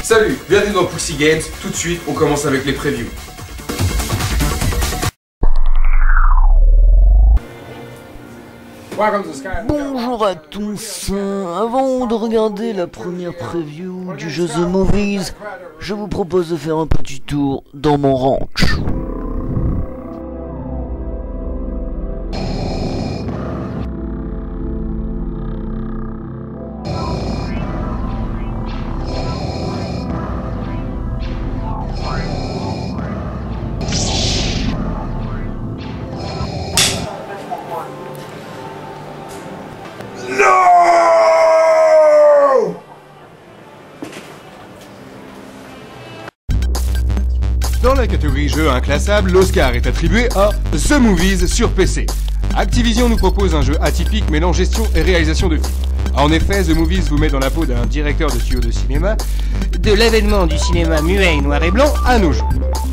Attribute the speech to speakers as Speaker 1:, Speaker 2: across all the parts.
Speaker 1: Salut, bienvenue dans Pussy Games. Tout de suite, on commence avec les previews.
Speaker 2: Bonjour à tous. Avant de regarder la première preview du jeu The Movies, je vous propose de faire un petit tour dans mon ranch.
Speaker 3: Dans la catégorie jeu inclassable, l'Oscar est attribué à The Movies sur PC. Activision nous propose un jeu atypique mêlant gestion et réalisation de films. En effet, The Movies vous met dans la peau d'un directeur de studio de cinéma, de l'avènement du cinéma muet noir et blanc à nos jours.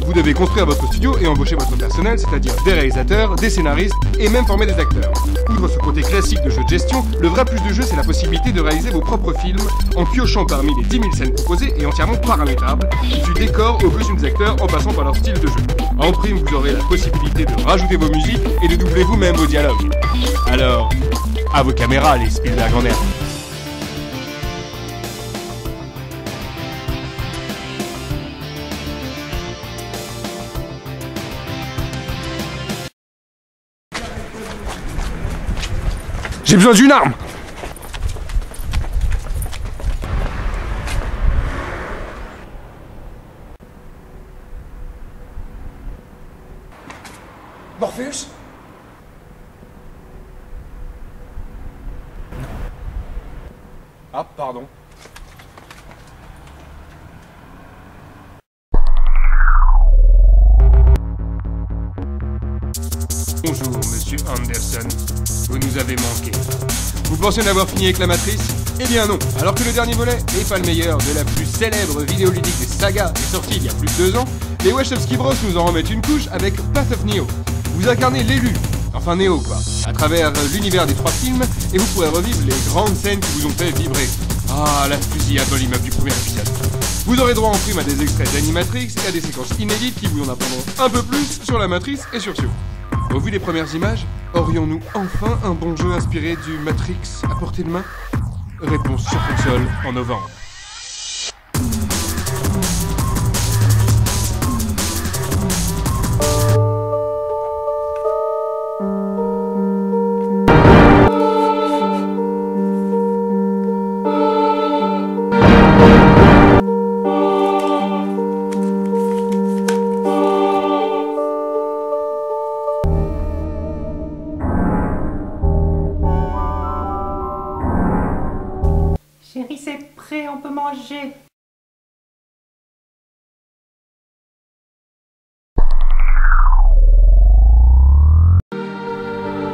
Speaker 3: Vous devez construire votre studio et embaucher votre personnel, c'est-à-dire des réalisateurs, des scénaristes et même former des acteurs. Outre ce côté classique de jeu de gestion, le vrai plus de jeu c'est la possibilité de réaliser vos propres films en piochant parmi les 10 000 scènes proposées et entièrement paramétrables, du décor aux costumes des acteurs en passant par leur style de jeu. En prime, vous aurez la possibilité de rajouter vos musiques et de doubler vous-même vos dialogues. Alors, à vos caméras les Spielberg en herbe. J'ai besoin d'une arme!
Speaker 1: Morpheus?
Speaker 3: Ah, pardon. Bonjour, monsieur Anderson. Vous nous avez manqué. Vous pensez n'avoir fini avec la Matrice? Eh bien non. Alors que le dernier volet, et pas le meilleur, de la plus célèbre vidéoludique des sagas est sorti il y a plus de 2 ans, les Wachowski Bros nous en remettent une couche avec Path of Neo. Vous incarnez l'élu, enfin Neo quoi, à travers l'univers des 3 films, et vous pourrez revivre les grandes scènes qui vous ont fait vibrer. Ah, la fusillade dans l'immeuble du premier épisode. Vous aurez droit en prime à des extraits d'Animatrix et à des séquences inédites qui vous en apprendront un peu plus sur la Matrice et sur Sioux. Au vu des premières images, aurions-nous enfin un bon jeu inspiré du Matrix à portée de main? Réponse sur console en novembre.
Speaker 4: Chérie, c'est prêt, on peut manger.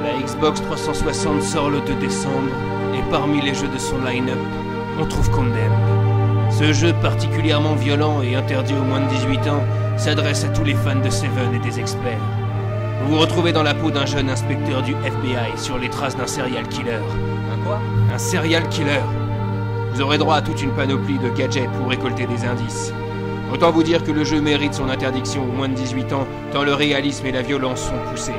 Speaker 5: La Xbox 360 sort le 2 décembre, et parmi les jeux de son line-up, on trouve Condemned. Ce jeu particulièrement violent et interdit aux moins de 18 ans s'adresse à tous les fans de Seven et des experts. Vous vous retrouvez dans la peau d'un jeune inspecteur du FBI sur les traces d'un serial killer. Un quoi? Un serial killer. Vous aurez droit à toute une panoplie de gadgets pour récolter des indices. Autant vous dire que le jeu mérite son interdiction aux moins de 18 ans, tant le réalisme et la violence sont poussés.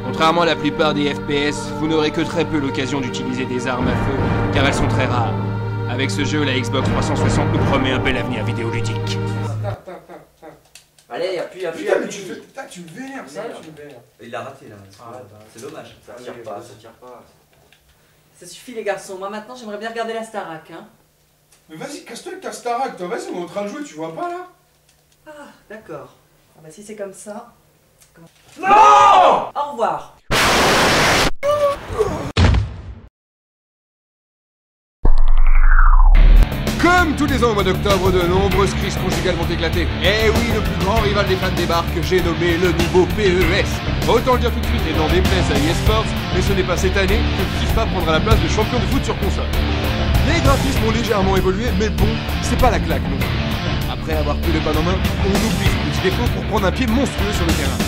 Speaker 5: Contrairement à la plupart des FPS, vous n'aurez que très peu l'occasion d'utiliser des armes à feu, car elles sont très rares. Avec ce jeu, la Xbox 360 nous promet un bel avenir vidéoludique.
Speaker 6: Allez, appuie.
Speaker 1: Tu me vénères, ça, tu me vénères.
Speaker 6: Il l'a raté là. C'est dommage.
Speaker 7: Ça tire pas.
Speaker 6: Ça suffit les garçons. Moi maintenant j'aimerais bien regarder la Starac. Hein.
Speaker 1: Mais vas-y, casse-toi le Starac, toi, vas-y, on est en train de jouer, tu vois pas là?
Speaker 6: Ah, d'accord. Ah bah si c'est comme ça.
Speaker 1: Non!
Speaker 6: Au revoir.
Speaker 3: Comme tous les ans au mois d'octobre, de nombreuses crises conjugales vont éclater. Eh oui, le plus grand rival des fans débarque, j'ai nommé le nouveau PES. Autant le dire tout de suite et n'en déplaise à eSports, mais ce n'est pas cette année que FIFA prendra la place de champion de foot sur console. Les graphismes ont légèrement évolué, mais bon, c'est pas la claque non plus. Après avoir pris le pas en main, on oublie ce petit défaut pour prendre un pied monstrueux sur le terrain.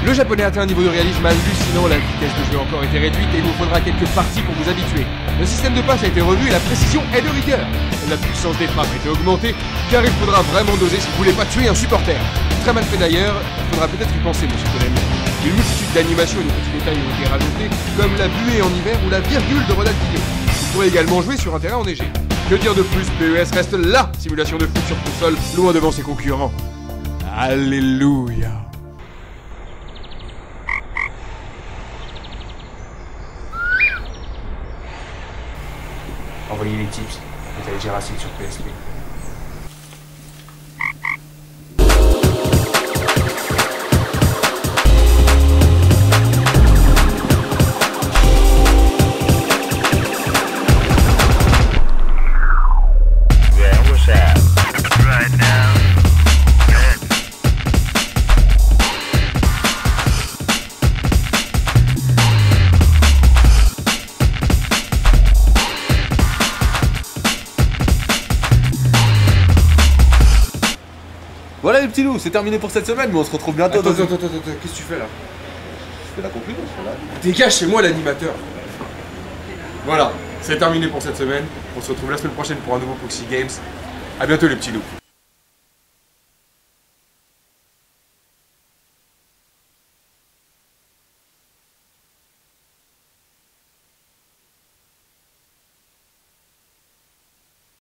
Speaker 3: Le japonais atteint un niveau de réalisme hallucinant, la vitesse de jeu a encore été réduite et il vous faudra quelques parties pour vous habituer. Le système de passe a été revu et la précision est de rigueur. La puissance des frappes a été augmentée car il faudra vraiment doser si vous voulez pas tuer un supporter. Très mal fait d'ailleurs, il faudra peut-être y penser monsieur Konami. Une multitude d'animations et de petits détails ont été rajoutés, comme la buée en hiver ou la virgule de Ronaldinho. Vous pourrez également jouer sur un terrain enneigé. Que dire de plus, PES reste LA simulation de foot sur console, loin devant ses concurrents. Alléluia.
Speaker 7: Envoyez les tips, Metal Jurassic sur PSP.
Speaker 8: Voilà les petits loups, c'est terminé pour cette semaine, mais on se retrouve bientôt
Speaker 1: Attends, qu'est-ce que tu fais là?
Speaker 8: Je fais la conclusion, je suis là.
Speaker 1: Dégage, c'est moi l'animateur. Voilà, c'est terminé pour cette semaine. On se retrouve la semaine prochaine pour un nouveau Proxy Games. A bientôt les petits loups.